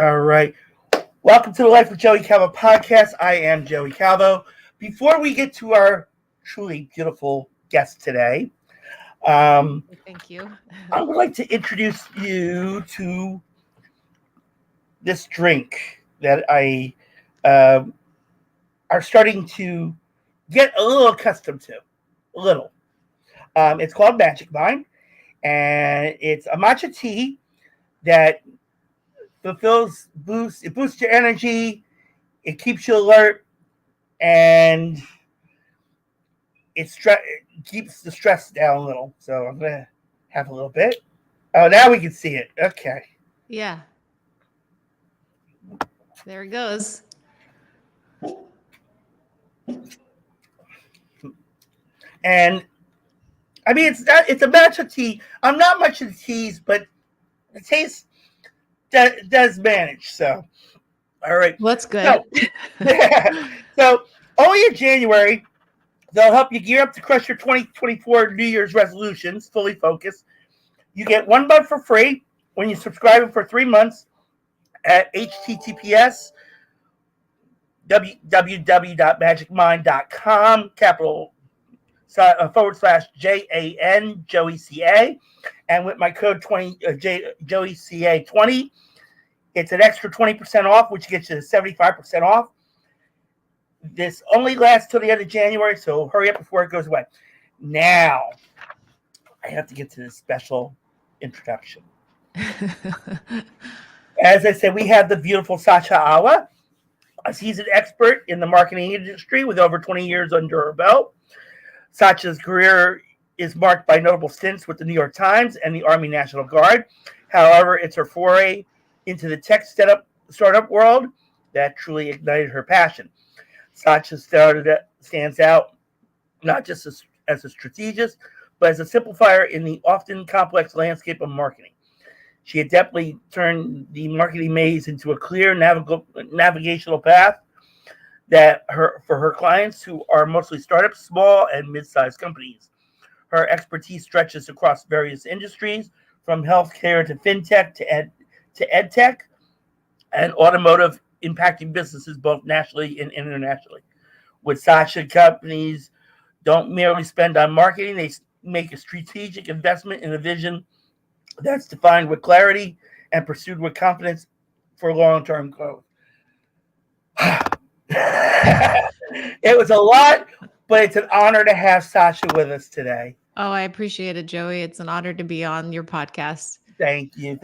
All right. Welcome to the Life with Joey Calvo podcast. I am Joey Calvo. Before we get to our truly beautiful guest today, Thank you. I would like to introduce you to this drink that I are starting to get a little accustomed to. A little. It's called Magic Mind, and it's a matcha tea that it boosts your energy, it keeps you alert, and it keeps the stress down a little. So I'm gonna have a little bit. Oh, now we can see it. Okay. Yeah. There it goes. And I mean, it's a matcha tea. I'm not much into teas, but the taste does manage. So, all right. Well, that's good. So only in January, they'll help you gear up to crush your 2024 New Year's resolutions, fully focused. You get 1 month for free when you subscribe for 3 months at https www.magicmind.com /JAN Joey CA, and with my code Joey CA 20, it's an extra 20% off, which gets you 75% off. This only lasts till the end of January, so hurry up before it goes away. Now, I have to get to this special introduction. As I said, we have the beautiful Sacha Awwa. She's an expert in the marketing industry with over 20 years under her belt. Sacha's career is marked by notable stints with the New York Times and the Army National Guard. However, it's her foray into the tech startup world that truly ignited her passion. Sacha stands out not just as a strategist, but as a simplifier in the often complex landscape of marketing. She adeptly turned the marketing maze into a clear navigational path for her clients, who are mostly startups, small and mid-sized companies. Her expertise stretches across various industries, from healthcare to fintech to Edtech and automotive, impacting businesses both nationally and internationally. With Sacha, companies don't merely spend on marketing, they make a strategic investment in a vision that's defined with clarity and pursued with confidence for long-term growth. It was a lot, but it's an honor to have Sacha with us today. Oh, I appreciate it, Joey. It's an honor to be on your podcast. Thank you.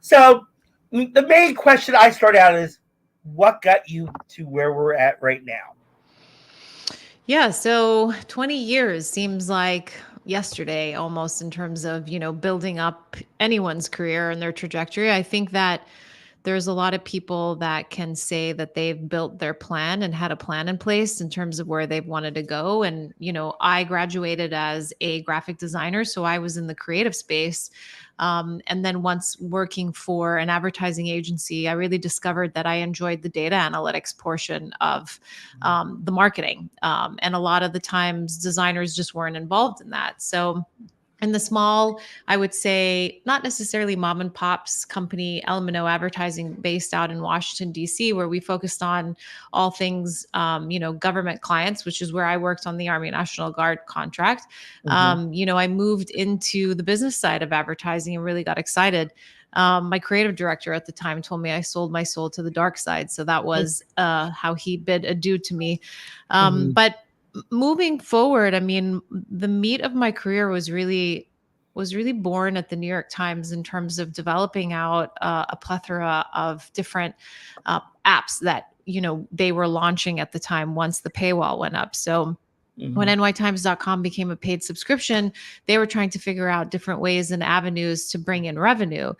So the main question I start out is, what got you to where we're at right now? Yeah, so 20 years seems like yesterday almost, in terms of, building up anyone's career and their trajectory. I think that there's a lot of people that can say that they've built their plan and had a plan in place in terms of where they've wanted to go. And, I graduated as a graphic designer, so I was in the creative space. And then once working for an advertising agency, I really discovered that I enjoyed the data analytics portion of the marketing. And a lot of the times designers just weren't involved in that. So in the small, I would say not necessarily mom and pop's company, L&O Advertising, based out in Washington, D.C., where we focused on all things, government clients, which is where I worked on the Army National Guard contract. I moved into the business side of advertising and really got excited. My creative director at the time told me I sold my soul to the dark side. So that was how he bid adieu to me. But moving forward, I mean, the meat of my career was really born at the New York Times in terms of developing out a plethora of different apps that, they were launching at the time once the paywall went up. So when nytimes.com became a paid subscription, they were trying to figure out different ways and avenues to bring in revenue.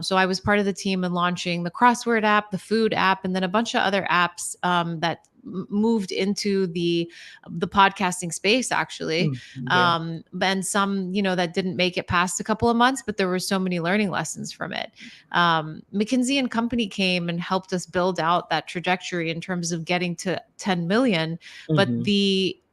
So I was part of the team in launching the crossword app, the food app, and then a bunch of other apps that moved into the podcasting space, actually. And some, that didn't make it past a couple of months, but there were so many learning lessons from it. McKinsey and Company came and helped us build out that trajectory in terms of getting to 10 million. But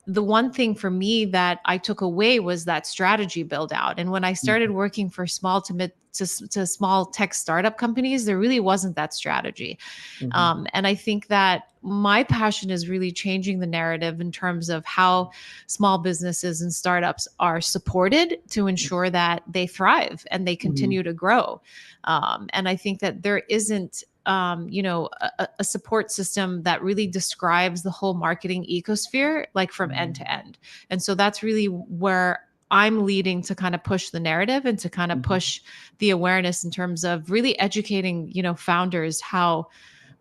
the one thing for me that I took away was that strategy build out. And when I started working for small to to small tech startup companies, there really wasn't that strategy. And I think that my passion is really changing the narrative in terms of how small businesses and startups are supported to ensure that they thrive and they continue to grow. And I think that there isn't a support system that really describes the whole marketing ecosphere, like from end to end. And so that's really where I'm leading to kind of push the narrative and to kind of push the awareness in terms of really educating, founders how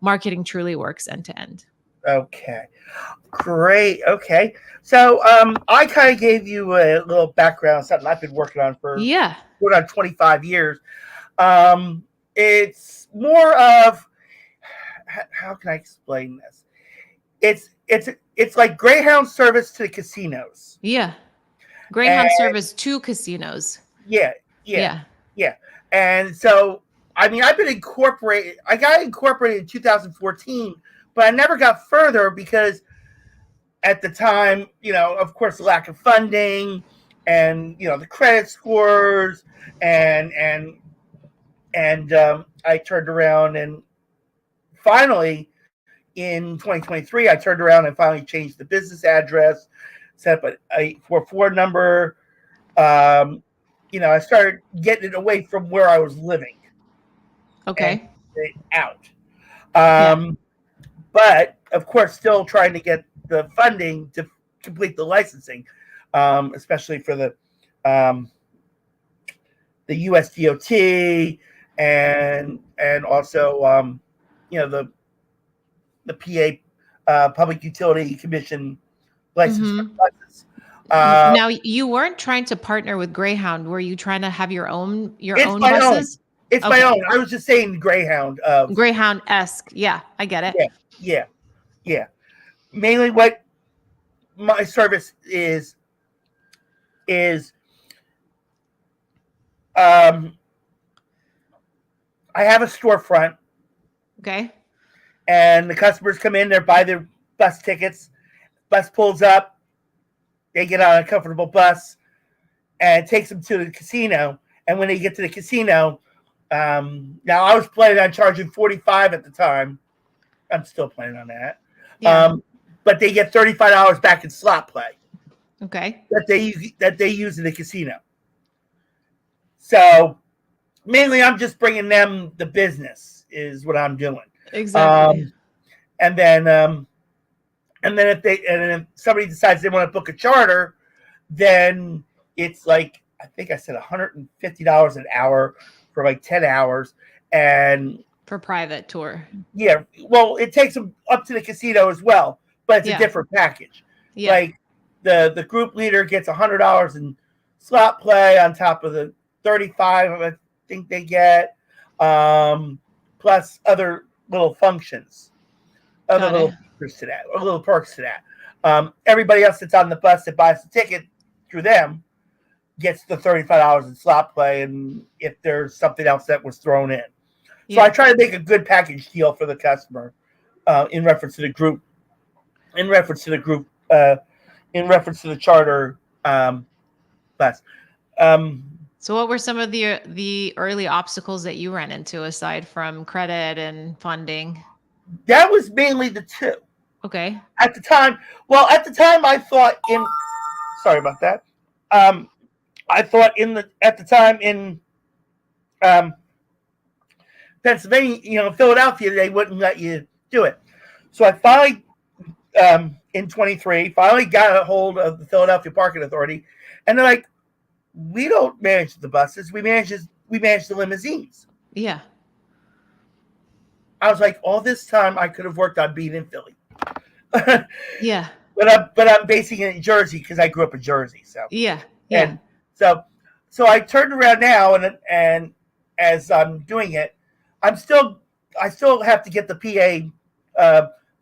marketing truly works end to end. Okay. Great. Okay. So I kind of gave you a little background, something I've been working on for Yeah. 25 years. It's more of, how can I explain this? It's like Greyhound service to the casinos. Yeah. Greyhound service to casinos. Yeah. Yeah. And so, I mean, I got incorporated in 2014, but I never got further because at the time, of course, the lack of funding and, the credit scores and I turned around and finally in 2023, I turned around and finally changed the business address, set up a 404 number. I started getting it away from where I was living. Okay. And out. Yeah. But of course, still trying to get the funding to complete the licensing, especially for the USDOT and also the PA Public Utility Commission license for buses. Now, you weren't trying to partner with Greyhound. Were you trying to have your own buses? It's my own. I was just saying Greyhound. Greyhound-esque. Yeah, I get it. Yeah. Mainly what my service is I have a storefront. Okay. And the customers come in, they buy their bus tickets. Bus pulls up. They get on a comfortable bus and it takes them to the casino. And when they get to the casino, now I was planning on charging $45 at the time. I'm still planning on that. Yeah. But they get $35 back in slot play. Okay. That they use in the casino. So mainly, I'm just bringing them the business is what I'm doing. Exactly. And then if somebody decides they want to book a charter, then it's like I think I said $150 an hour for like 10 hours, and for private tour. Yeah, well, it takes them up to the casino as well, but it's a different package. Yeah. Like the group leader gets $100 in slot play on top of the $35 I think they get, plus other little functions, little features to that, or little perks to that. Everybody else that's on the bus that buys the ticket through them gets the $35 in slot play, and if there's something else that was thrown in. So I try to make a good package deal for the customer, in reference to the group, in reference to the charter bus. So what were some of the early obstacles that you ran into aside from credit and funding? That was mainly the two. Okay. At the time I thought sorry about that. I thought at the time in Pennsylvania, Philadelphia, they wouldn't let you do it. So I finally, in 23, finally got a hold of the Philadelphia Parking Authority, and they're like, "We don't manage the buses. We manage the limousines." Yeah. I was like, all this time I could have worked on being in Philly. Yeah. But I'm basing it in Jersey because I grew up in Jersey. So yeah. And so I turned around now, and as I'm doing it, I still have to get the PA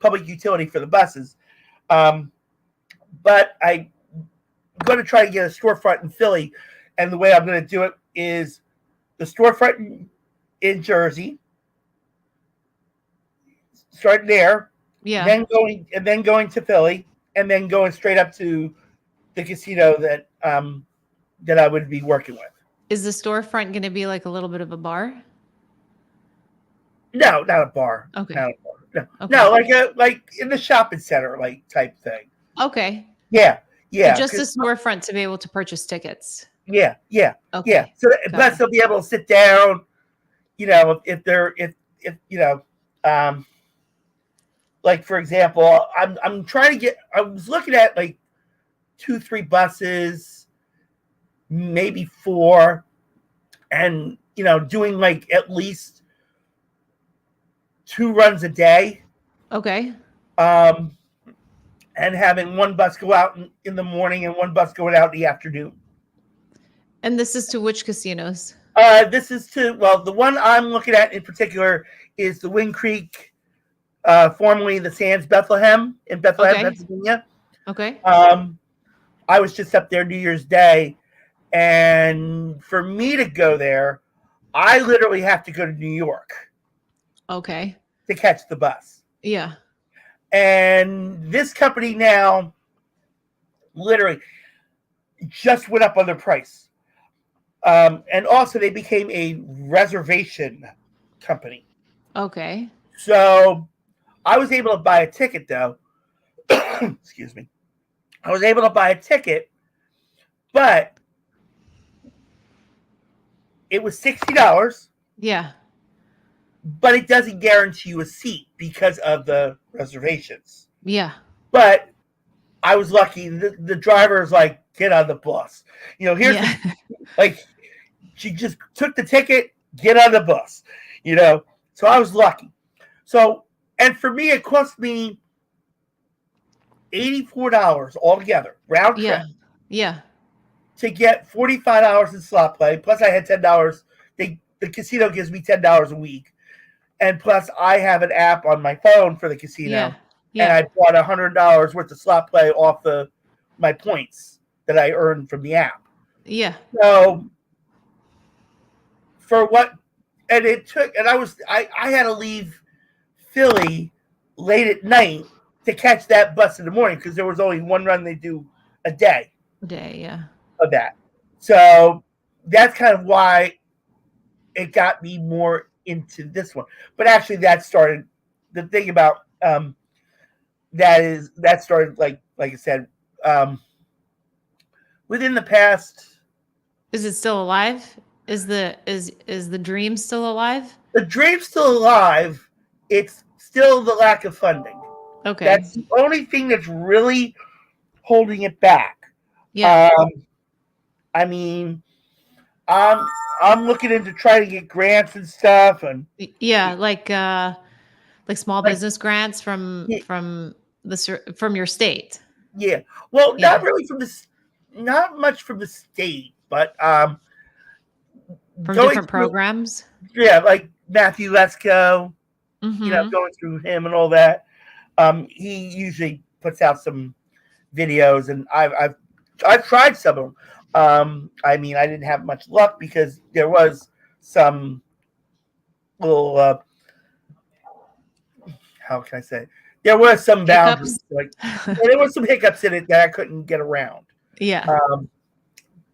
public utility for the buses, but I'm going to try to get a storefront in Philly, and the way I'm going to do it is the storefront in Jersey, starting there, then going to Philly, and then going straight up to the casino that I would be working with. Is the storefront going to be like a little bit of a bar? No, not a bar. Okay. Not a bar. No, Okay. no, like in the shopping center, like type thing. Okay. Yeah, So yeah, just a storefront to be able to purchase tickets. yeah, yeah, yeah. Okay. So Got plus it. they'll be able to sit down. If they're if um, like for example, I'm trying to get. I was looking at like 2, 3 buses, maybe 4, and doing like at least 2 runs a day. Okay. Um, and having one bus go out in the morning and one bus going out in the afternoon. And this is to which casinos? This is the one I'm looking at in particular is the Wind Creek, formerly the Sands Bethlehem in Bethlehem, Okay. Pennsylvania. Okay. I was just up there New Year's Day, and for me to go there, I literally have to go to New York Okay. to catch the bus. Yeah. And this company now literally just went up on their price. And also they became a reservation company. Okay. So I was able to buy a ticket though. Excuse me. I was able to buy a ticket, but it was $60. Yeah. But it doesn't guarantee you a seat because of the reservations. Yeah. But I was lucky. The driver is like, get on the bus. Here's like, she just took the ticket, get on the bus. So I was lucky. So, and for me, it cost me $84 altogether, round trip. Yeah. Yeah. To get $45 in slot play. Plus, I had $10. The casino gives me $10 a week. And plus, I have an app on my phone for the casino. Yeah. Yeah. And I bought $100 worth of slot play off my points that I earned from the app. Yeah. So for what, and it took, and I had to leave Philly late at night to catch that bus in the morning because there was only one run they do a day. Yeah. Of that. So that's kind of why it got me more into this one. But actually that started the thing about that started like I said within the past. Is it still alive? Is the dream still alive? The dream's still alive. It's still the lack of funding. Okay. That's the only thing that's really holding it back. Yeah. I mean, I'm looking into trying to get grants and stuff, and yeah, like small like, business grants from your state. Yeah. Well, Yeah. not really not much from the state, but From different programs. Yeah, like Matthew Lesko, Mm-hmm. going through him and all that. He usually puts out some videos, and I've tried some of them. I mean, I didn't have much luck because there was some little how can I say? There was some boundaries, like there was some hiccups in it that I couldn't get around. Yeah.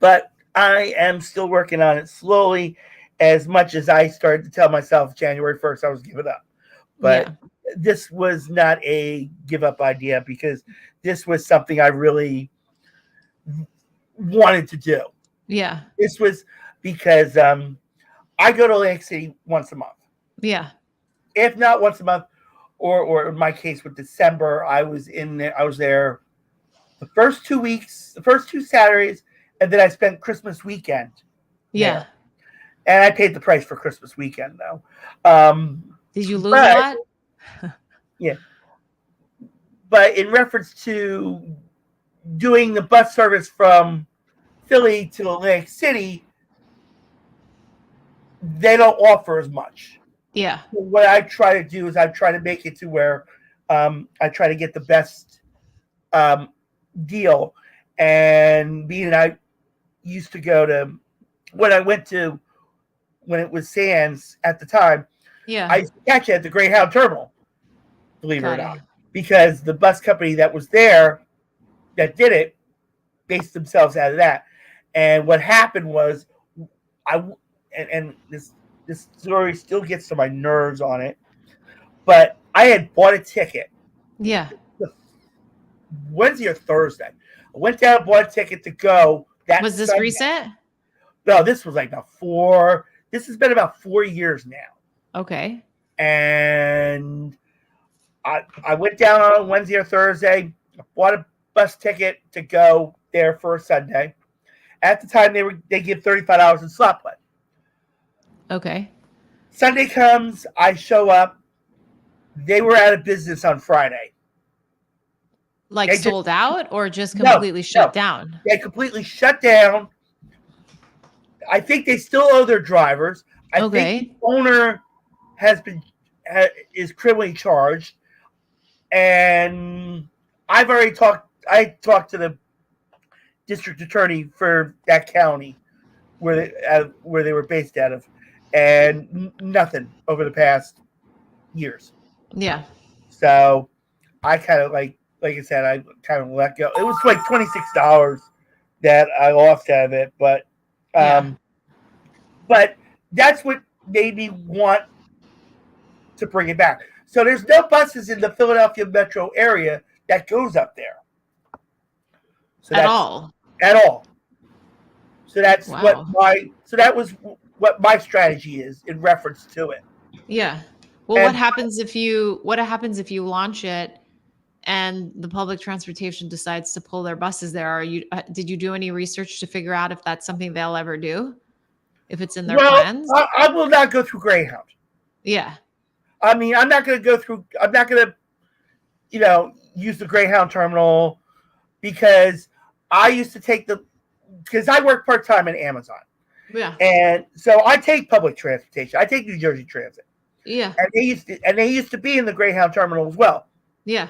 But I am still working on it slowly. As much as I started to tell myself January 1st I was giving up, but this was not a give up idea because this was something I really wanted to do. Yeah. This was because I go to Atlantic City once a month. Yeah. If not once a month, or in my case with December, I was there the first 2 weeks, the first 2 Saturdays, and then I spent Christmas weekend. Yeah. There. And I paid the price for Christmas weekend though. Did you lose a lot? Yeah. But in reference to doing the bus service from Philly to Atlantic City, they don't offer as much. Yeah. So what I try to do is I try to make it to where I try to get the best deal. And being I used to go to when it was Sands at the time, Yeah. I used to catch it at the Greyhound Terminal, believe it or Got not, it. because the bus company that was there that did it based themselves out of that. And what happened was and this story still gets to my nerves on it, but I had bought a ticket Yeah. Wednesday or Thursday. I went down and bought a ticket to go that Was this Sunday. recent? No, this was like about 4. This has been about 4 years now. Okay. And I went down on Wednesday or Thursday, bought a bus ticket to go there for a Sunday. At the time, they give $35 in slot play. Okay. Sunday comes, I show up. They were out of business on Friday. Like sold out or just No, completely shut down? They completely shut down. I think they still owe their drivers. I think the owner is criminally charged, and I talked to the district attorney for that county where they were based out of, and nothing over the past years. Yeah. So I kind of like I said, I kind of let go. It was like $26 that I lost out of it, but that's what made me want to bring it back. So there's no buses in the Philadelphia metro area that goes up there. So at all. So that's that was what my strategy is in reference to it. Yeah. Well, what happens if you launch it and the public transportation decides to pull their buses there? Did you do any research to figure out if that's something they'll ever do? If it's in their plans? I will not go through Greyhound. Yeah. I mean, I'm not going to use the Greyhound terminal because I used to because I work part-time at Amazon. Yeah. And so I take public transportation. I take New Jersey Transit. Yeah. And they used to be in the Greyhound terminal as well. Yeah.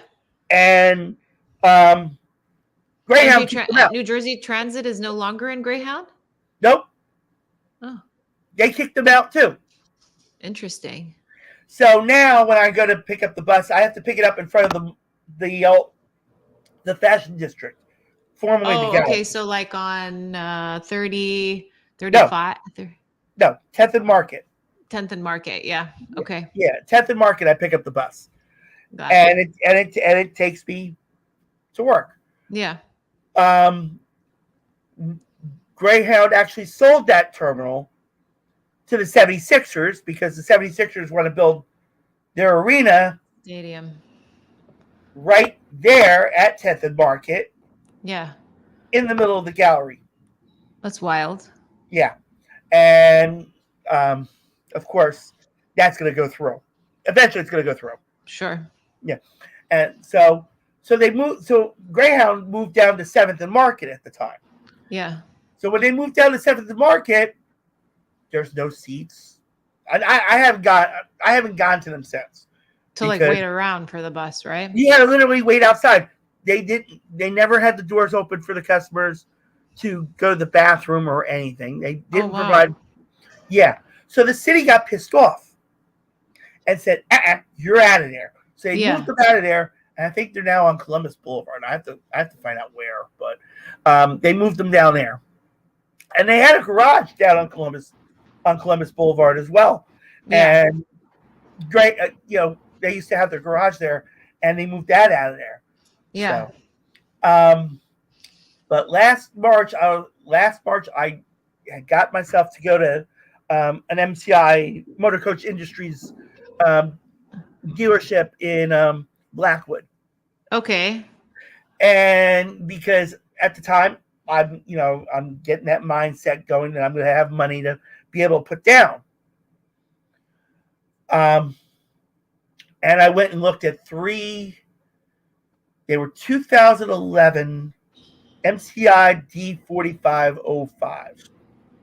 And Greyhound New Jersey Transit is no longer in Greyhound? Nope. Oh. They kicked them out too. Interesting. So now when I go to pick up the bus, I have to pick it up in front of the fashion district. Formerly the gallery. Okay, so like on 30, 35? No, 10th and Market. 10th and Market, yeah. Okay. Yeah, 10th and Market, I pick up the bus. And it takes me to work. Yeah. Greyhound actually sold that terminal to the 76ers because the 76ers want to build their stadium right there at 10th and Market. Yeah. In the middle of the gallery. That's wild. Yeah. And of course, that's going to go through. Eventually, it's going to go through. Sure. Yeah. And so they moved. So Greyhound moved down to 7th and Market at the time. Yeah. So when they moved down to 7th and Market, there's no seats. I haven't gone to them since. To like wait around for the bus, right? You had to literally wait outside. They never had the doors open for the customers to go to the bathroom or anything. They didn't provide. Yeah. So the city got pissed off and said, you're out of there. So they moved them out of there. And I think they're now on Columbus Boulevard. I have to find out where, but they moved them down there. And they had a garage down on Columbus Boulevard as well. Yeah. And great, they used to have their garage there and they moved that out of there. Yeah. So, but last March, I had got myself to go to an MCI Motor Coach Industries dealership in Blackwood. Okay. And because at the time I'm getting that mindset going that I'm going to have money to be able to put down. And I went and looked at 3. They were 2011 MCI D4505.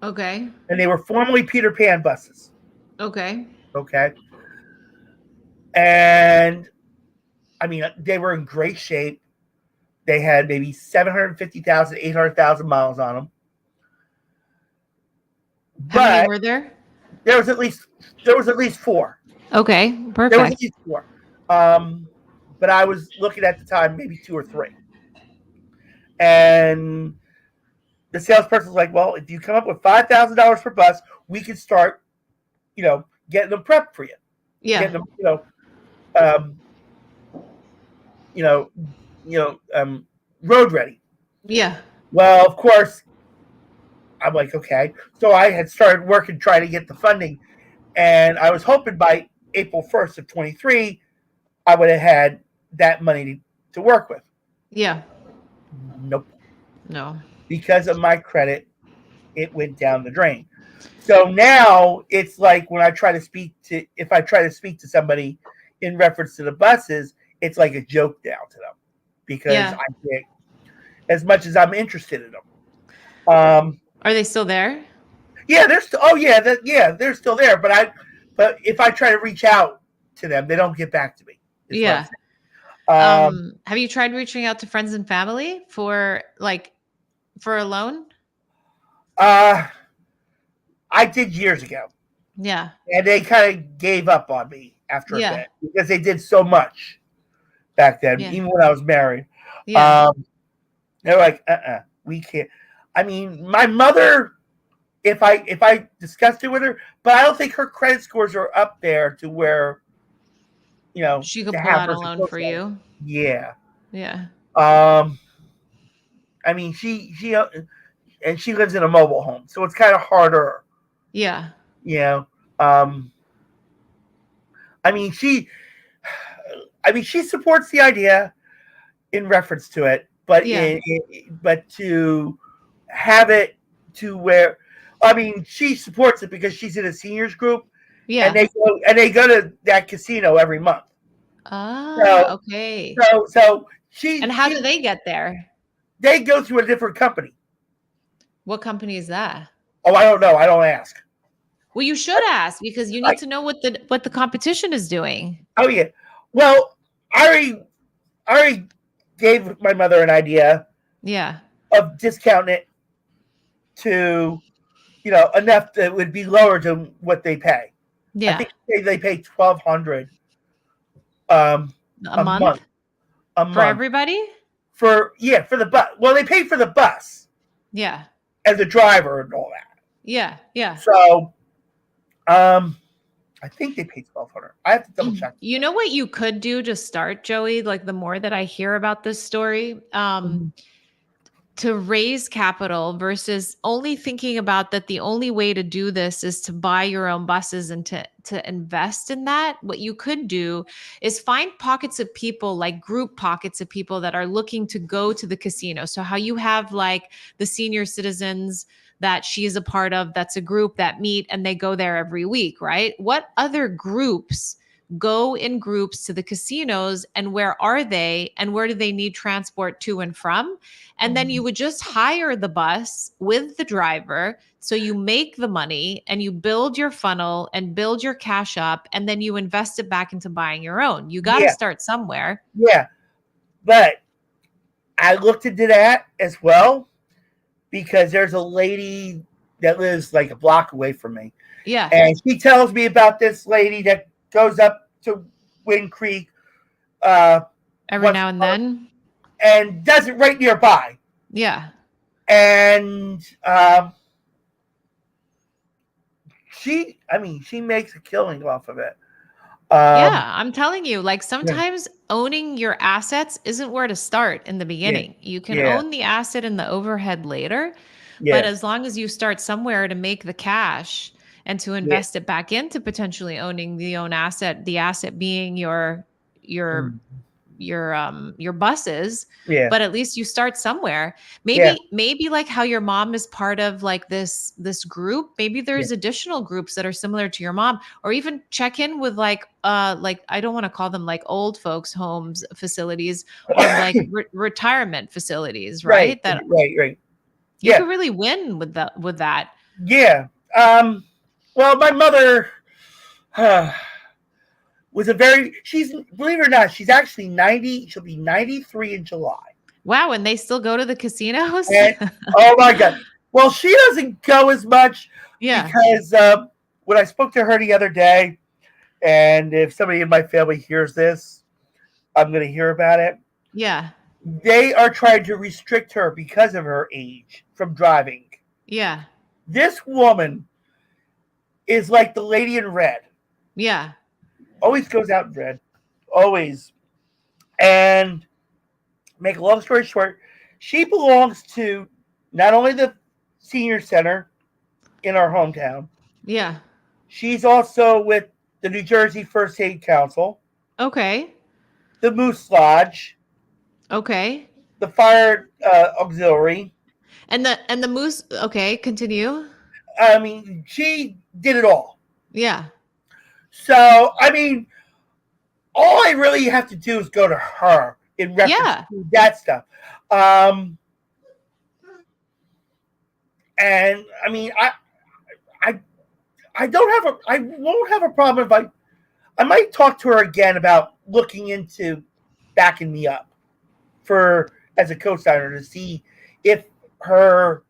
Okay. And they were formerly Peter Pan buses. Okay. And I mean, they were in great shape. They had maybe 750,000, 800,000 miles on them. How many were there? There was at least 4. Okay, perfect. There was at least 4. But I was looking at the time, maybe 2 or 3. And the salesperson's like, well, if you come up with $5,000 per bus, we can start, getting them prepped for you, Yeah. getting them, um, you know, road ready. Yeah. Well, of course, I'm like, okay. So I had started working trying to get the funding, and I was hoping by April 1st of 23, I would have had that money to work with. Yeah. Nope. No. Because of my credit, it went down the drain. So now it's like when if I try to speak to somebody in reference to the buses, it's like a joke now to them because Yeah. I get as much as I'm interested in them. Are they still there? Yeah, they're still. Oh yeah, they're still there. But if I try to reach out to them, they don't get back to me. Is what I'm Yeah. saying. Have you tried reaching out to friends and family for a loan? Uh, I did years ago, Yeah. and they kind of gave up on me after a Yeah. bit because they did so much back then, Yeah. even when I was married. Yeah. They're like, we can't. I mean, my mother, if I discussed it with her, but I don't think her credit scores are up there to where, She to could pull have out her a loan for support. you. Yeah. Yeah. I mean, and she lives in a mobile home, so it's kind of harder. Yeah. Um, I mean, she supports the idea in reference to it, but Yeah. but to have it to where, I mean, she supports it because she's in a seniors group, and Yeah. they go to that casino every month. Ah, So okay. so And how do they get there? they go through a different company. What company is that? Oh, I don't know. I don't ask. Well, you should ask because you need Like, to know what the competition is doing. oh yeah. Well, I already gave my mother an idea Yeah. of discounting it to, enough that would be lower to what they pay. I Yeah. think they pay 1,200 A a month. month A for month everybody? for the bus. Well, they pay for the bus Yeah. and the driver and all that. Yeah. Yeah. So, I think they pay 1,200. I have to double check. You know what you could do to start, Joey? Like the more that I hear about this story, Mhm. to raise capital versus only thinking about that the only way to do this is to buy your own buses and to invest in that. What you could do is find pockets of people, like group pockets of people that are looking to go to the casino. So how you have like the senior citizens that she's a part of, that's a group that meet and they go there every week, right? What other groups go in groups to the casinos, and where are they, and where do they need transport to and from? And then you would just hire the bus with the driver. So you make the money and you build your funnel and build your cash up, and then you invest it back into buying your own. You got to Yeah, start somewhere. yeah. But I looked into that as well because there's a lady that lives like a block away from me. Yeah. And she tells me about this lady that goes up to Wind Creek Every once now a and month then. and does it right nearby. Yeah. And she makes a killing off of it. Yeah, I'm telling you, like Yeah, sometimes owning your assets isn't where to start in the yeah, beginning. You can yeah, own the asset and the overhead later, but yeah, as long as you start somewhere to make the cash and to yeah, invest it back into potentially owning the own asset, the asset being your mm, your buses, yeah, but at least you start somewhere. yeah, Maybe like how your mom is part of like this group, maybe yeah. there's additional groups that are similar to your mom, or even check in with like I don't want to call them like old folks homes facilities, or like retirement facilities, Right, right? That right. you Yeah, could really win with that. yeah. Well, my mother was a very. She's, believe it or not, she's actually 90. She'll be 93 in July. Wow, and they still go to the casinos? And oh my god. Well, she doesn't go as much Yeah. because when I spoke to her the other day, and if somebody in my family hears this, I'm going to hear about it. Yeah. they are trying to restrict her because of her age from driving. Yeah. This woman is like the lady in red. Yeah. Always goes out in red. Always. And make a long story short, she belongs to not only the senior center in our hometown, Yeah. she's also with the New Jersey First Aid Council, Okay. the Moose Lodge, Okay. the Fire Auxiliary. And the moose, okay, continue. I mean, she did it all. Yeah. So, I mean, all I really have to do is go to her in reference Yeah. to that stuff. Um, and I mean, I, I don't have I won't have a problem if I might talk to her again about looking into backing me up for as a co-signer to see if her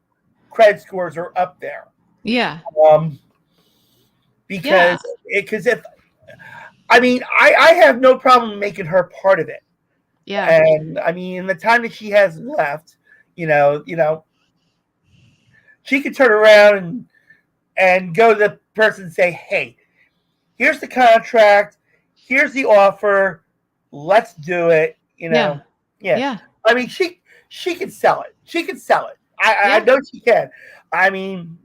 credit scores are up there. Yeah. Um, Yeah. because if I mean I have no problem making her part of it. Yeah. And I mean in the time that she has left, she could turn around and go to the person and say, "Hey, here's the contract, here's the offer, let's do it." Yeah. Yeah. Yeah. I mean, she can sell it. She can sell it. I Yeah. know she can. I mean,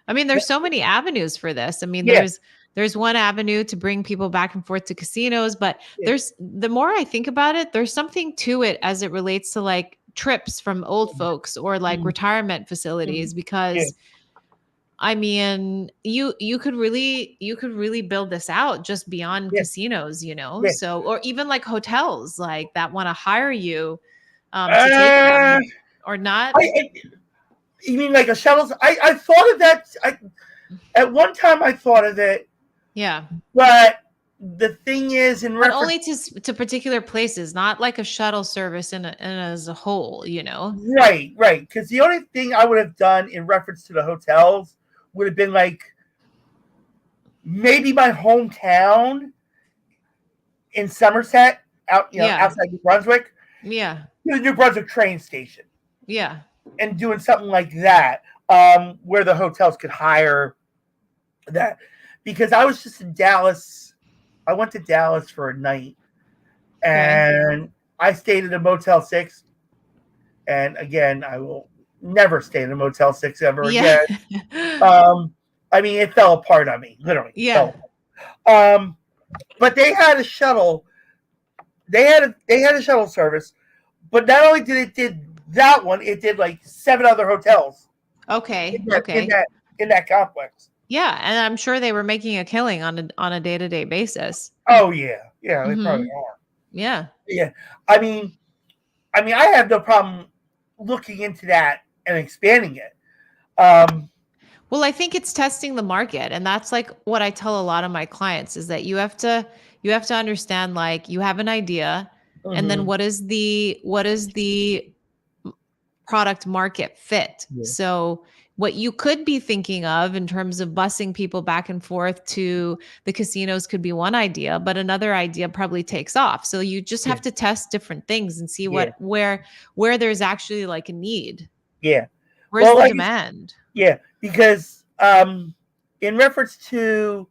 I mean, there's so many avenues for this. I mean, yeah, there's one avenue to bring people back and forth to casinos, but yeah, there's the more I think about it, there's something to it as it relates to like trips from old folks or like mm, retirement mm, facilities yeah, because I mean, you could really build this out just beyond yeah, casinos, you know? yeah. So or even like hotels like that want to hire you to take Uh, them or not. I you mean like a shuttle? I thought of that. At one time I thought of it, Yeah. but the thing is, in But reference, only to particular places, not like a shuttle service in as a whole, you know? right, because the only thing I would have done in reference to the hotels would have been like maybe my hometown in Somerset, Yeah. outside New Brunswick, Yeah. to the New Brunswick train station, Yeah. and doing something like that, where the hotels could hire that. Because I was just in Dallas. I went to Dallas for a night, Okay. and I stayed at a Motel 6. And again, I will never stay in a Motel 6 ever Yeah. again. I mean, it fell apart on me, literally. Yeah. Fell apart. But they had a shuttle. They had a shuttle service, but not only did that one, it did like 7 other hotels Okay. in that in Okay. that in that complex. Yeah, and I'm sure they were making a killing on a day-to-day basis. Oh yeah, they probably Mhm. are. Yeah. Yeah, I mean, I have no problem looking into that and expanding it. Um, Well, I think it's testing the market, and that's like what I tell a lot of my clients is that you have to understand like you have an idea and then mhm, what is the product market fit. yeah, So what you could be thinking of in terms of busing people back and forth to the casinos could be one idea, but another idea probably takes off. So you just yeah, have to test different things and see yeah, where there's actually like a need. yeah. Where's Well, the like demand? yeah, because in reference to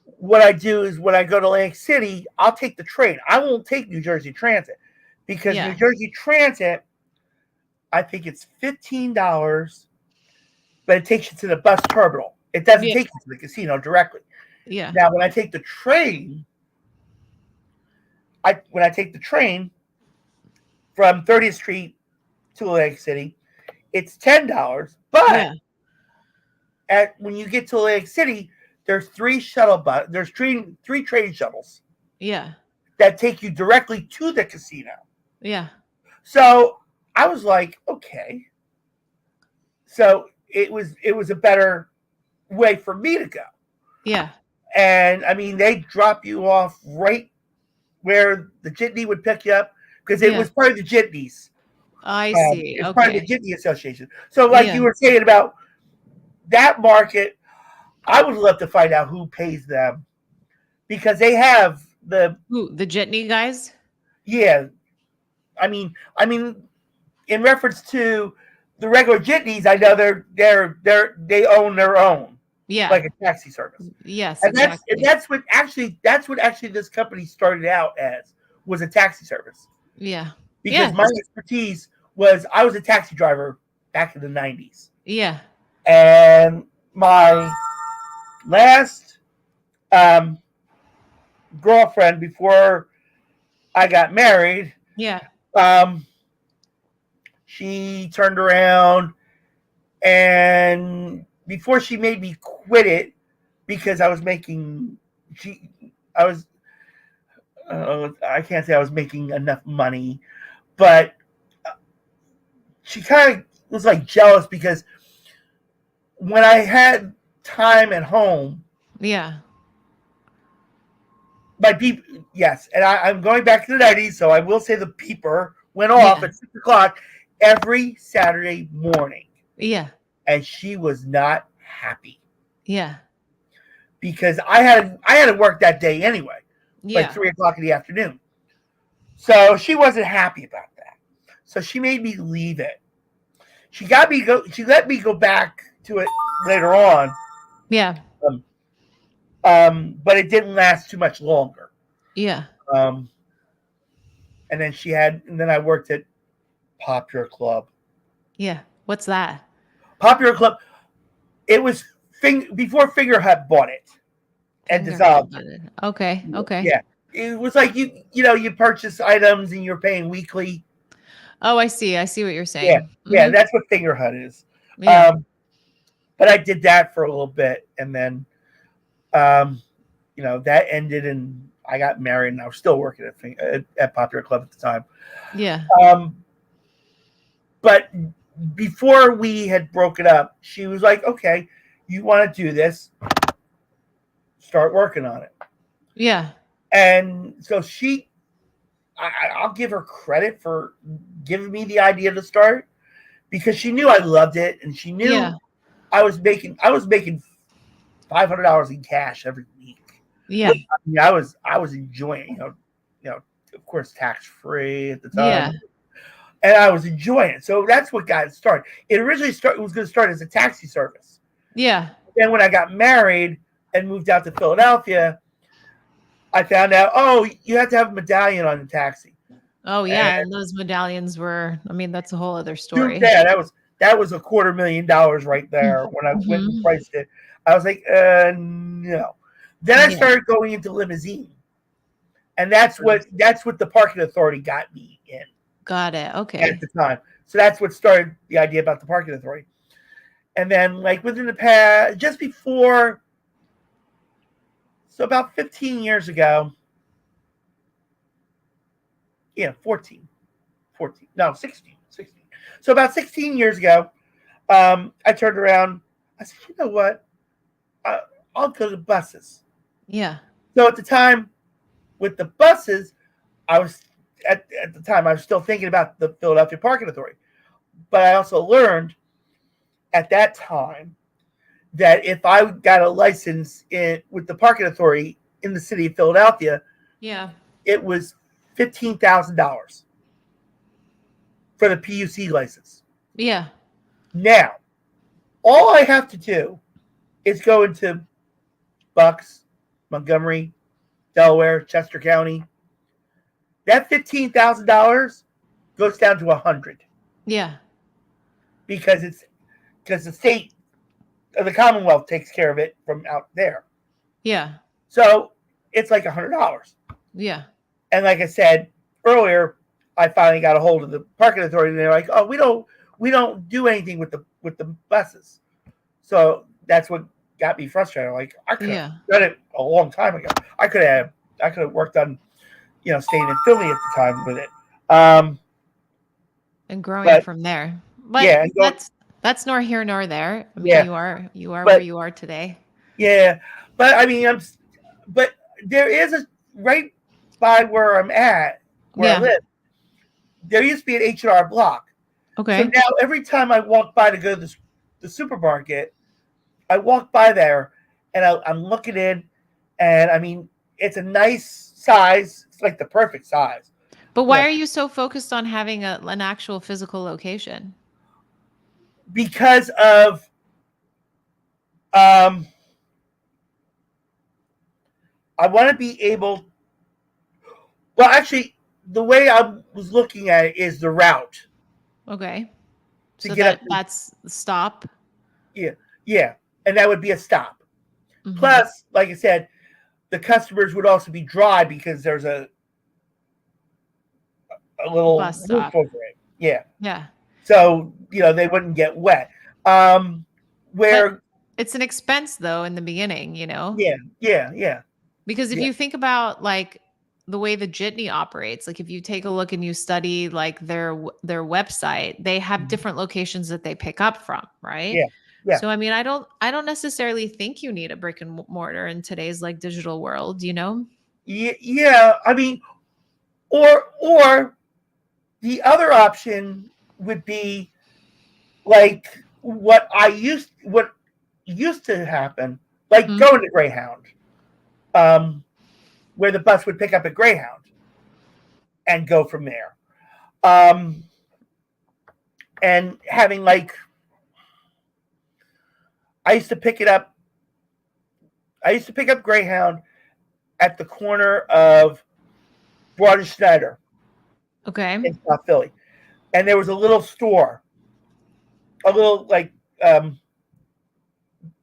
what I do is when I go to Atlantic City, I'll take the train. I won't take New Jersey Transit because New Yeah. Jersey Transit, I think it's $15, but it takes you to the bus terminal. It doesn't Yeah. take you to the casino directly. Yeah. Now, when I take the train, from 30th Street to Atlantic City, it's $10. But Yeah. when you get to Atlantic City, there's three train shuttles Yeah. that take you directly to the casino. Yeah. So I was like, okay. So it was a better way for me to go. Yeah. And I mean, they drop you off right where the jitney would pick you up because it Yeah. was part of the jitneys. I see. It's part of the Okay. jitney association. So, like Yeah. you were saying about that market, I would love to find out who pays them because they have Who, the Jitney guys? yeah. I mean, in reference to the regular jitneys, I know they own their own, Yeah. like a taxi service, Yes, and that's and exactly. that's what actually this company started out as, was a taxi service, Yeah. because Yeah. my expertise was, I was a taxi driver back in the 90s, Yeah. and my last um, girlfriend before I got married, Yeah. um, she turned around, and before she made me quit it, because she I was I can't say I was making enough money, but she kind of was like jealous, because when I had time at home, Yeah. my beep, yes, and I'm going back to the 90s, so I will say the beeper went off Yeah. at 6 o'clock every Saturday morning, Yeah. and she was not happy, Yeah. because I had to work that day anyway, like Yeah. 3 o'clock in the afternoon. So she wasn't happy about that. So she made me leave it. She let me go back to it later on, Yeah. um, but it didn't last too much longer. Yeah. Um, and then I worked at Popular Club. Yeah. What's that? Popular Club. It was before Finger Hut bought it and Finger Hut dissolved it. button. Okay. Okay. Yeah, it was like you purchase items and you're paying weekly. Oh, I see. I see what you're Yeah, saying. yeah, Hmm. that's what Finger Hut is. Yeah. Um, but I did that for a little bit, and then um, that ended, and I got married, and I was still working at Popular Club at the time. Yeah. Um, but before we had broken up, she was like, "Okay, you want to do this? Start working on it." Yeah. And so I'll give her credit for giving me the idea to start, because she knew I loved it, and she Yeah. knew I was making $500 in cash every week. Yeah. I was enjoying it, of course, tax free at the Yeah. time, and I was enjoying it. So that's what got it started. It originally was going to start as a taxi service. Yeah. Then when I got married and moved out to Philadelphia, I found out, oh, you have to have a medallion on the taxi. Oh, And yeah. And those medallions were, I mean, that's a whole other dude, story. yeah, that was $250,000 right there when I went and Hmm. priced it. I was like, no. Then I Yeah. started going into limousine, and that's what the parking authority got me in Got it. at Okay. the time. So that's what started the idea about the parking authority. And then, like, within the past, just before, so about 15 years ago, 14, 14, no, 16, 16. So about 16 years ago, I turned around. I said, you know what? I, I'll go to buses. Yeah. So at the time, with the buses, I was at the time I was still thinking about the Philadelphia Parking Authority, but I also learned at that time that if I got a license with the Parking Authority in the city of Philadelphia, Yeah. it was $15,000 for the PUC license. Yeah. Now, all I have to do is go into Bucks, Montgomery, Delaware, Chester County. That $15,000 goes down to 100, Yeah. because the state of the Commonwealth takes care of it from out there. Yeah. So it's like $100. Yeah. And like I said earlier, I finally got a hold of the parking authority, and they're like, "Oh, we don't do anything with the buses." So that's what got me frustrated. Like, I could have Yeah. done it a long time ago. I could have worked on staying in Philly at the time with it. And growing But from there. But yeah, and go that's nor here nor there. I mean, yeah, you are where but you are today. yeah, but I mean, but there is a right by where I'm at, where I Yeah. live. There used to be an H&R Block. So Okay. now every time I walk by to go to the supermarket, I walk by there, and I'm looking in, and I mean, it's a nice size. It's like the perfect size. But Yeah. why are you so focused on having an actual physical location? Because of I want to be able. Well, actually, the way I was looking at it is the route Okay. to So get up. that's stop. Yeah, yeah, and that would be a stop. Hmm. Plus, like I said, the customers would also be dry because there's a little Bus roof stop. over it. Yeah, Yeah. so they wouldn't get wet. But Where it's an expense though in the beginning, yeah, yeah, yeah, because if yeah. you think about like the way the jitney operates, like if you take a look and you study like their website, they have different locations that they pick up from, right? Yeah, yeah, So I mean, I don't necessarily think you need a brick and mortar in today's like digital world, yeah. I mean, or the other option would be like what used to happen, like Mhm. going to Greyhound, um, where the bus would pick up at Greyhound and go from there, um, and having like I used to pick it up. I used to pick up Greyhound at the corner of Broad and Schneider Okay. in South Philly, and there was a little store, a little like um,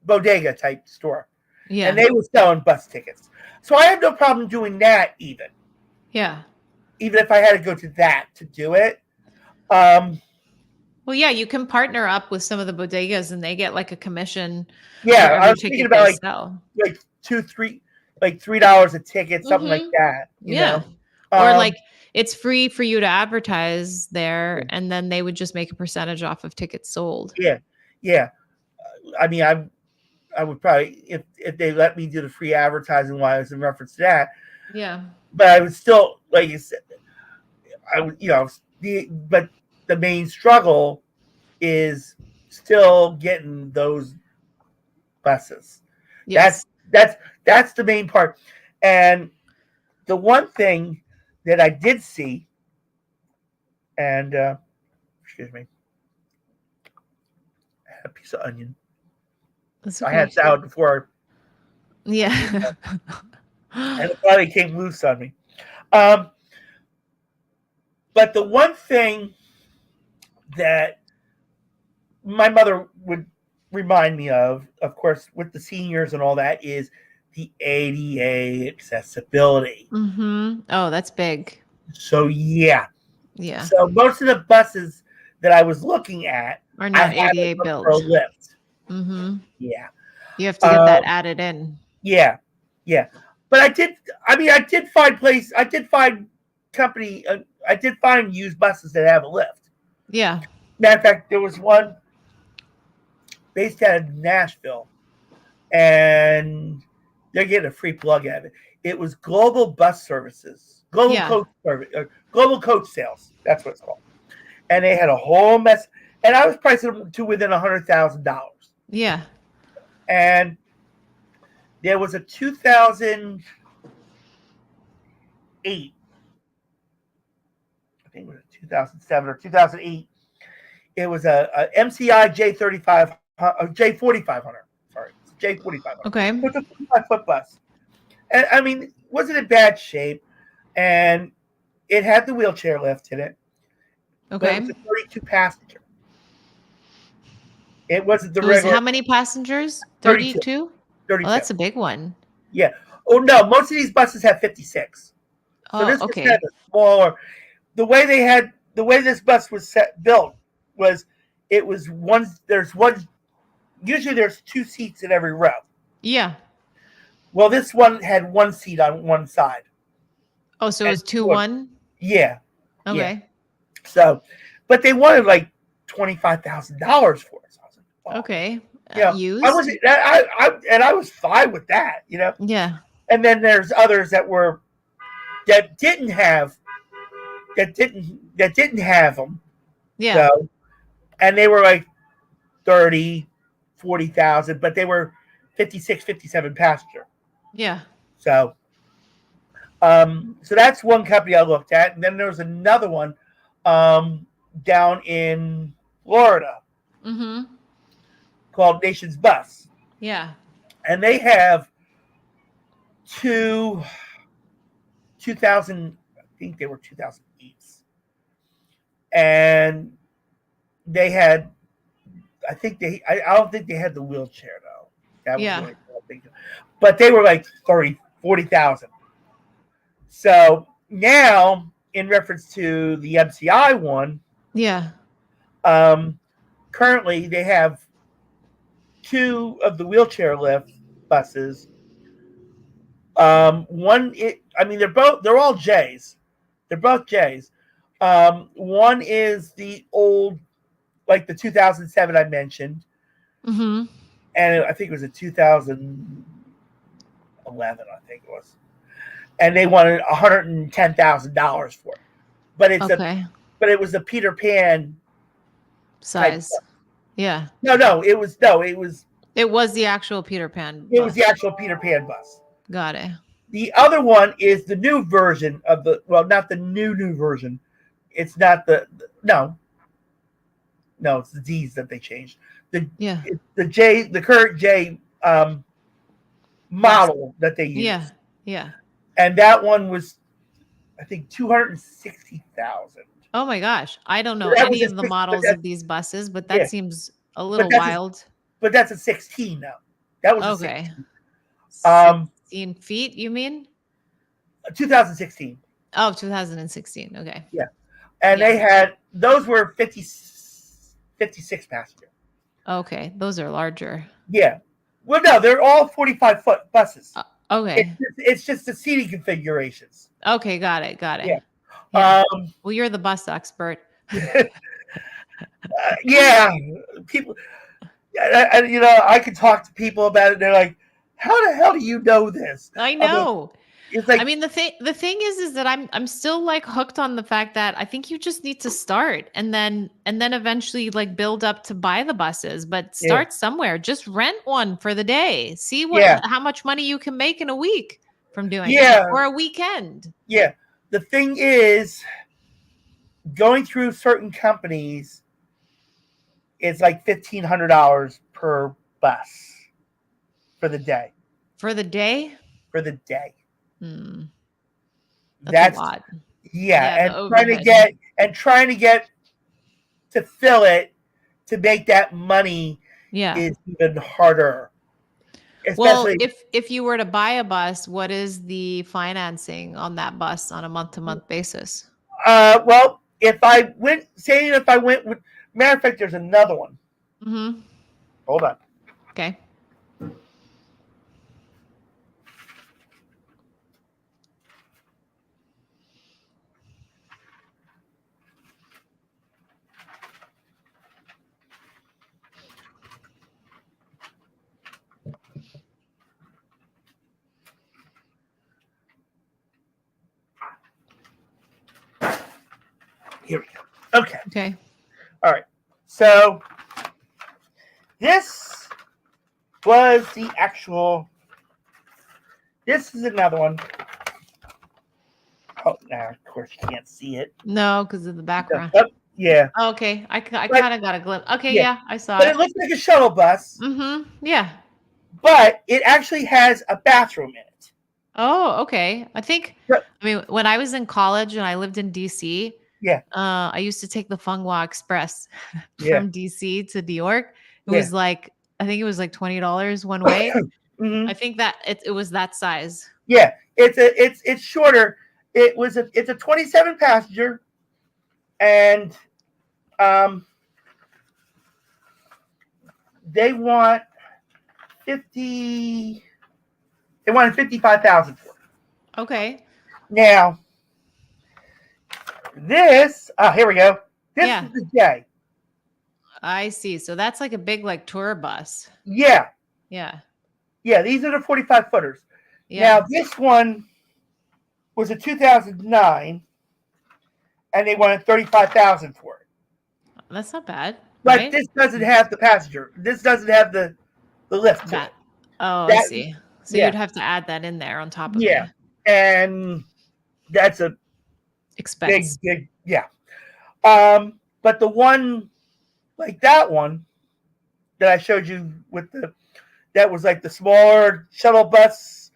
bodega type store, and Yeah. they were selling bus tickets. So I have no problem doing that, Yeah. even if I had to go to that to do it. Um, Well, yeah, you can partner up with some of the bodegas and they get like a commission for yeah, I every was thinking ticket about they like sell. like $3 a ticket, something like Mhm. that. Yeah. Or like Um, it's free for you to advertise yeah, there and then they would just make a percentage off of tickets sold. yeah, yeah. I mean, I would probably if they let me do the free advertising while I was in reference to that, Yeah. but I would still like you said, I would but the main struggle is still getting those buses. That's Yes. that's that's the main part. And the one thing that I did see, and excuse me, I had a piece of onion. That's I had okay. salad before, Yeah. and it finally came loose on me. Um, but the one thing that my mother would remind me of course, with the seniors and all that, is the ADA accessibility. Mhm. Oh, that's big. So yeah, Yeah. so most of the buses that I was looking at, Are I not had to ADA look for a built. lift. Mhm. Yeah, You have to get um, that added in. yeah, yeah. But I did. I mean, I did find place. I did find company. I did find used buses that have a lift. Yeah. Matter of fact, there was one based out of Nashville, and they're getting a free plug out of it. It was Global Bus Services, Global Yeah. Coach Service, Global Coach Sales. That's what it's called. And they had a whole mess. And I was pricing them to within $100,000. Yeah. And there was a 2008, I think it was a 2007 or 2008. It was a MCI J4500. Sorry, it's a J4500. Okay. So it's a 45-foot bus. And I mean, it wasn't in bad shape. And it had the wheelchair lift in it, but it was Okay. a 32 passenger. It wasn't the It was regular how many passengers? 32. 32? Oh, 32. that's a big one. Yeah. Oh no, most of these buses have 56. So Oh, this was kind okay. of smaller. The way this bus was built was it was one. There's one. Usually there's two seats in every row. Yeah. Well, this one had one seat on one side. Oh, so it And was 2-1? yeah, yeah. Okay. So, but they wanted like $25,000 for it. So I was like, well, Okay. I Used? was I was fine with that. Yeah. And then there's others that didn't have them. Yeah. So, and they were like 30, 40,000, but they were 56, 57 passenger. Yeah. So, So that's one company I looked at, and then there was another one down in Florida Mm-hmm. called Nation's Bus, Yeah. and they have two 2000, I think they were 2008s, and they had, I don't think they had the wheelchair though. That was the Yeah. only thing. But they were like 40,000. So now, in reference to the MCI one, Yeah. um, currently they have two of the wheelchair lift buses. I mean, they're all J's. They're both J's. One is the old, like the 2007 I mentioned, Mm-hmm. and I think it was a 2011. I think it was, and they wanted $110,000 for it. But Okay. it was a Peter Pan type. Size. Yeah. It was the actual Peter Pan was the bus. actual Peter Pan bus. Got it. The other one is the new version of not the new version. It's not no, it's the D's that they changed. Yeah. The current J model that they use. Yeah. Yeah. And that one was, I think, 260,000. Oh my gosh. I don't know That was any a of the six, but models that, of these buses, but yeah, that seems a but little wild. that's a 16 now. That was a Okay. 16. 16 feet, you mean? 2016. Oh, 2016. Okay. Yeah. And Yeah. those were 56 passenger. Okay. Those are larger. Yeah. Well, no, they're all 45-foot buses. Okay. It's just the seating configurations. Okay. Got it. Got it. Yeah. Yeah. Well, you're the bus expert. Yeah. People, I could talk to people about it. They're like, how the hell do you know this? I know. It's like, I mean, the thing is that I'm still like hooked on the fact that I think you just need to start and then eventually like build up to buy the buses, but start somewhere. Just rent one for the day. See how much money you can make in a week from doing it, or a weekend. Yeah. The thing is, going through certain companies, it's like $1,500 per bus for the day. For the day? For the day. That's a lot. Yeah, and trying to get to fill it to make that money is even harder. Especially, well, if you were to buy a bus, what is the financing on that bus on a month-to-month basis? Well, if I went with, matter of fact, there's another one. Mm-hmm. Hold on. Okay. Here we go. Okay. Okay. All right. So this was the actual. This is another one. Oh, now of course you can't see it. No, because of the background. Yeah. Okay. I kind of got a glimpse. Okay. Yeah, I saw it. But it looks like a shuttle bus. Mm-hmm. Yeah. But it actually has a bathroom in it. Oh, okay. I mean, when I was in college and I lived in DC, I used to take the Fenghua Express from DC to New York. It was like, I think it was like $20 one way. I think that it was that size. Yeah, it's shorter. It's a 27 passenger, and they want 50. They wanted 55,000 for it. Okay. Now, this here we go. This is the J. I see. So that's like a big like tour bus. Yeah. Yeah. Yeah, these are the 45 footers. Yeah. Now this one was a 2009, and they wanted 35,000 for it. That's not bad. But right? This doesn't have the passenger. This doesn't have the lift. I see. So you'd have to add that in there on top of it. and that's a Expense. big, yeah. But the one like that one that I showed you with that was like the smaller shuttle bus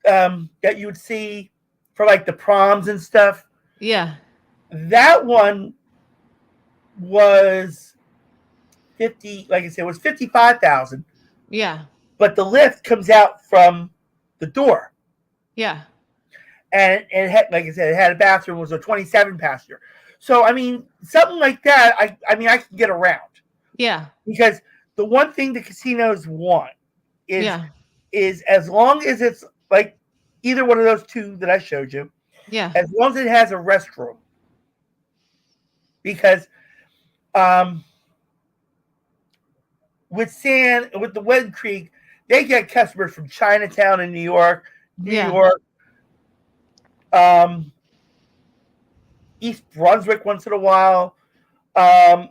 that you would see for like the proms and stuff. Yeah. That one was 50, like I said, it was 55,000. Yeah. But the lift comes out from the door. Yeah. And it had, like I said, it had a bathroom, it was a 27 passenger. So I mean, something like that, I mean I can get around. Yeah. Because the one thing the casinos want is Yeah. is as long as it's like either one of those two that I showed you, Yeah. as long as it has a restroom. Because with the Wed Creek, they get customers from Chinatown in New York, Yeah. East Brunswick once in a while. Um,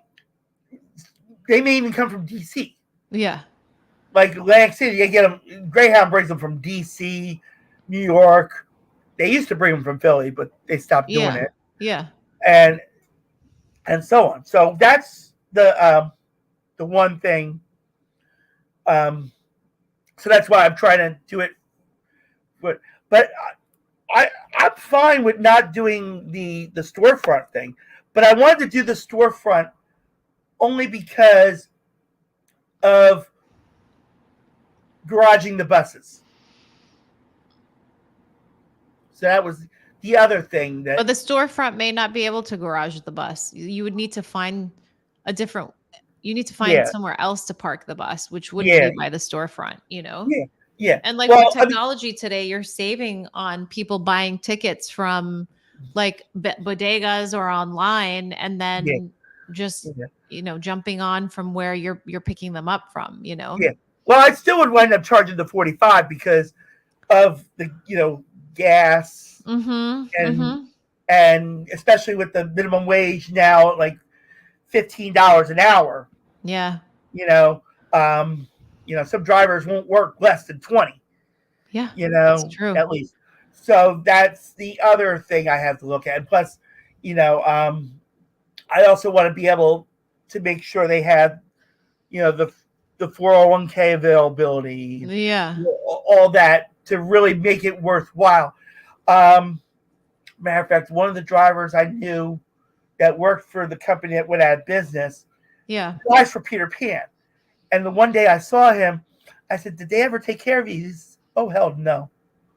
they may even come from DC. Yeah. Like Atlantic City, they get them. Greyhound brings them from DC, New York. They used to bring them from Philly, but they stopped doing Yeah. it, Yeah. and so on. So that's the one thing. So that's why I'm trying to do it. But I'm fine with not doing the storefront thing. But I wanted to do the storefront only because of garaging the buses. So that was the other thing that. But the storefront may not be able to garage the bus. You would need to find a different. You need to find Yeah, somewhere else to park the bus, which wouldn't yeah, be by the storefront. yeah, yeah. And like with Well, I mean, technology today, you're saving on people buying tickets from like bodegas or online, and yeah, then just yeah, jumping on from where you're picking them up from. yeah. Well, I still would wind up charging the 45 because of the gas Mm-hmm. and Mm-hmm. especially with the minimum wage now at like $15 an hour. Yeah. You know, um, some drivers won't work less than 20. Yeah. That's true. At least. So that's the other thing I have to look at. And plus, I also want to be able to make sure they have, the 401k availability, Yeah. all that to really make it worthwhile. Matter of fact, one of the drivers I knew that worked for the company that went out of business Yeah. applies for Peter Pan. And the one day I saw him, I said, "Did they ever take care of you?" He's, "Oh hell no."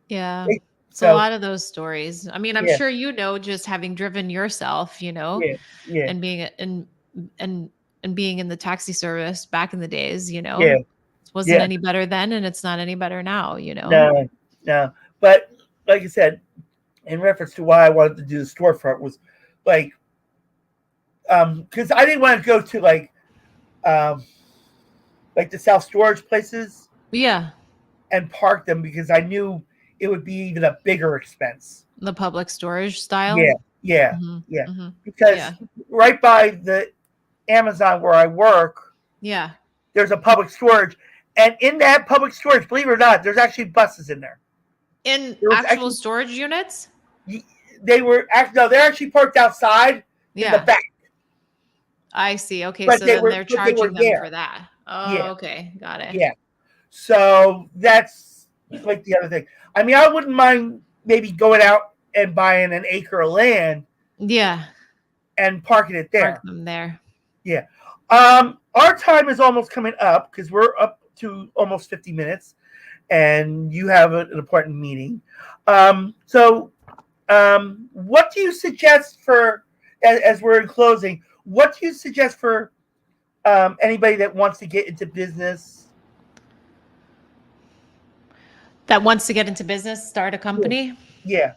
Yeah. It's a So lot of those stories. I mean, I'm yeah, sure just having driven yourself, yeah, yeah, and being and and being in the taxi service back in the days, yeah, it wasn't yeah. any better then and it's not any better now. No, no. But like I said, in reference to why I wanted to do the storefront was like, because I didn't want to go to um, like the self storage places Yeah. and park them because I knew it would be even a bigger expense. The public storage style. Yeah, yeah, Hmm. yeah. Hmm. Because Yeah. right by the Amazon where I work, Yeah. there's a public storage, and in that public storage, believe it or not, there's actually buses in there. In There was actual actually storage units? they were actually no, they're actually parked outside in the Yeah. back, I see. Okay, so then they're but they were charging them there. for that. Oh, Yeah, okay. Got it. yeah. So that's like the other thing. I mean, I wouldn't mind maybe going out and buying an acre of land Yeah. and parking it Park there. them there. Yeah. Our time is almost coming up because we're up to almost 50 minutes, and you have an important meeting. So, what do you suggest for as we're in closing? What do you suggest for anybody that wants to get into business? That wants to get into business, start a company? Yeah.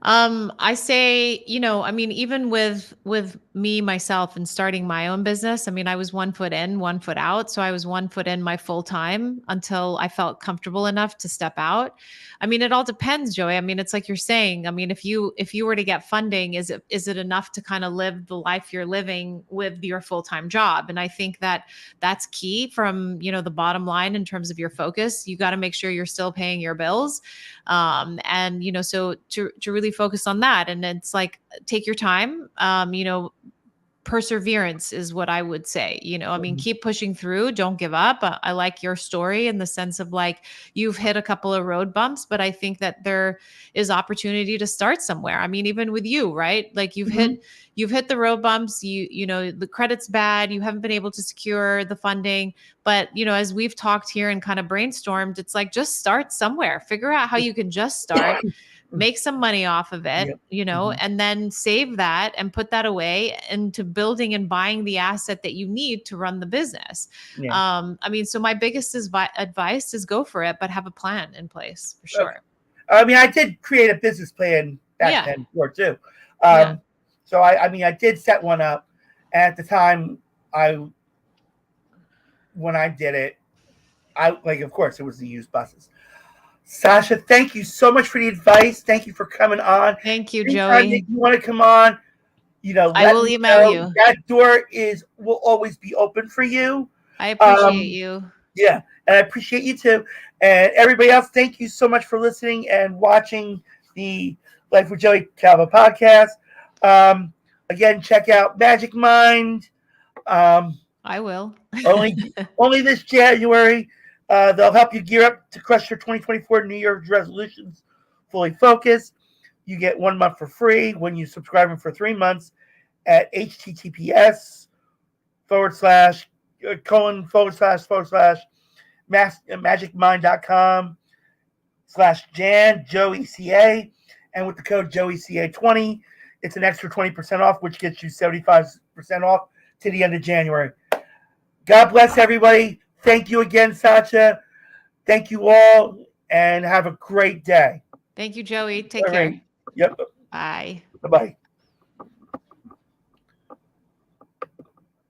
I say, I mean, even with me myself and starting my own business, I mean, I was 1 foot in, 1 foot out. So I was 1 foot in my full time until I felt comfortable enough to step out. I mean, it all depends, Joey. I mean, it's like you're saying. I mean, if you were to get funding, is it enough to kind of live the life you're living with your full-time job? And I think that that's key from, the bottom line in terms of your focus. You got to make sure you're still paying your bills, and so to really focus on that. And it's like, take your time. Perseverance is what I would say. I mean, keep pushing through, don't give up. I like your story in the sense of like, you've hit a couple of road bumps, but I think that there is opportunity to start somewhere. I mean, even with you, right? Like Mhm. you've hit the road bumps, the credit's bad, you haven't been able to secure the funding, but as we've talked here and kind of brainstormed, it's like, just start somewhere, figure out how you can just start, make some money off of it, Yep. Mhm. and then save that and put that away into building and buying the asset that you need to run the business. Yeah. I mean, so my biggest advice is go for it, but have a plan in place for Okay. sure. I mean, I did create a business plan back Yeah. then before too. Yeah. So I mean, I did set one up. And at the time, when I did it, of course, it was the used buses. Sacha, thank you so much for the advice. Thank you for coming on. Thank you, Anytime that Joey. you want to come on, I let will me email know. you. That door will always be open for you. I appreciate Um, you. yeah, and I appreciate you too. And everybody else, thank you so much for listening and watching the Life with Joey Calva podcast. Again, check out Magic Mind. Um, I will. only this January. They'll help you gear up to crush your 2024 New Year's resolutions fully focused. You get 1 month for free when you subscribe for 3 months at https forward slash colon forward slash magicmind.com /Jan Joey CA, and with the code JoeyCA20, it's an extra 20% off, which gets you 75% off to the end of January. God bless everybody. Thank you again, Sacha. Thank you all, and have a great day. Thank you, Joey. Take All right. care. Yep. Bye. Bye-bye.